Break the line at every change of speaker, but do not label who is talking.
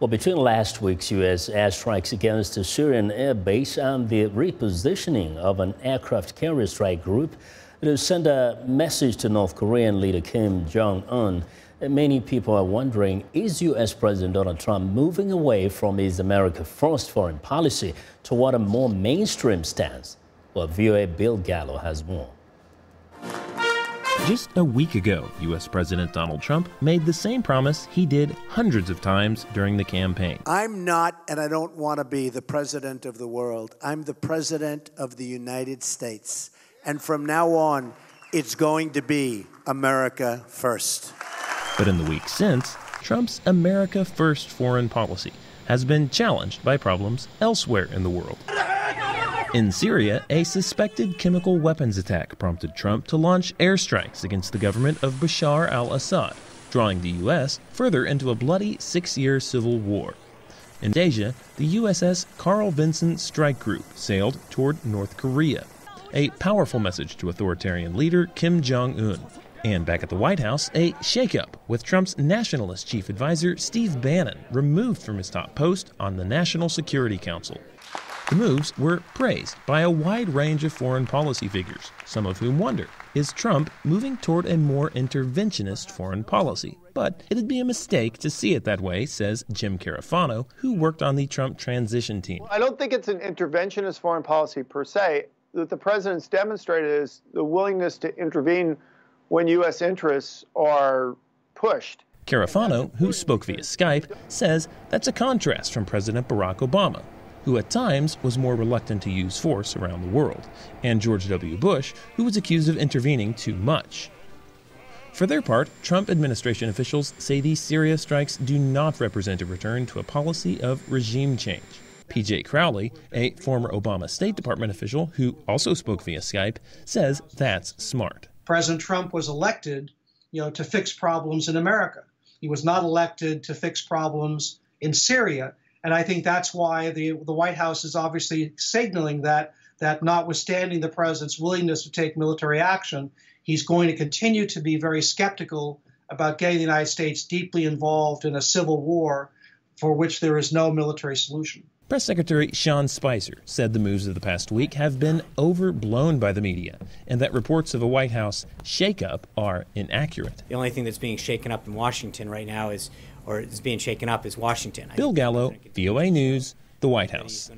Well, between last week's U.S. airstrikes against the Syrian air base and the repositioning of an aircraft carrier strike group, it has sent a message to North Korean leader Kim Jong Un. Many people are wondering, is U.S. President Donald Trump moving away from his America First foreign policy toward a more mainstream stance? Well, VOA Bill Gallo has more.
Just a week ago, U.S. President Donald Trump made the same promise he did hundreds of times during the campaign.
I'm not, and I don't want to be, the president of the world. I'm the president of the United States. And from now on, it's going to be America first.
But in the weeks since, Trump's America First foreign policy has been challenged by problems elsewhere in the world. In Syria, a suspected chemical weapons attack prompted Trump to launch airstrikes against the government of Bashar al-Assad, drawing the U.S. further into a bloody 6-year civil war. In Asia, the USS Carl Vinson Strike Group sailed toward North Korea, a powerful message to authoritarian leader Kim Jong Un. And back at the White House, a shakeup with Trump's nationalist chief advisor Steve Bannon removed from his top post on the National Security Council. The moves were praised by a wide range of foreign policy figures, some of whom wonder, is Trump moving toward a more interventionist foreign policy? But it'd be a mistake to see it that way, says Jim Carafano, who worked on the Trump transition team.
I don't think it's an interventionist foreign policy per se. What the president's demonstrated is the willingness to intervene when U.S. interests are pushed.
Carafano, who spoke via Skype, says that's a contrast from President Barack Obama, who at times was more reluctant to use force around the world, and George W. Bush, who was accused of intervening too much. For their part, Trump administration officials say these Syria strikes do not represent a return to a policy of regime change. P.J. Crowley, a former Obama State Department official who also spoke via Skype, says that's smart.
President Trump was elected, to fix problems in America. He was not elected to fix problems in Syria. And I think that's why the White House is obviously signaling that notwithstanding the president's willingness to take military action, he's going to continue to be very skeptical about getting the United States deeply involved in a civil war for which there is no military solution.
Press Secretary Sean Spicer said the moves of the past week have been overblown by the media and that reports of a White House shakeup are inaccurate.
The only thing that's being shaken up in Washington right now is being shaken up is Washington.
Bill Gallo, VOA News, the White House.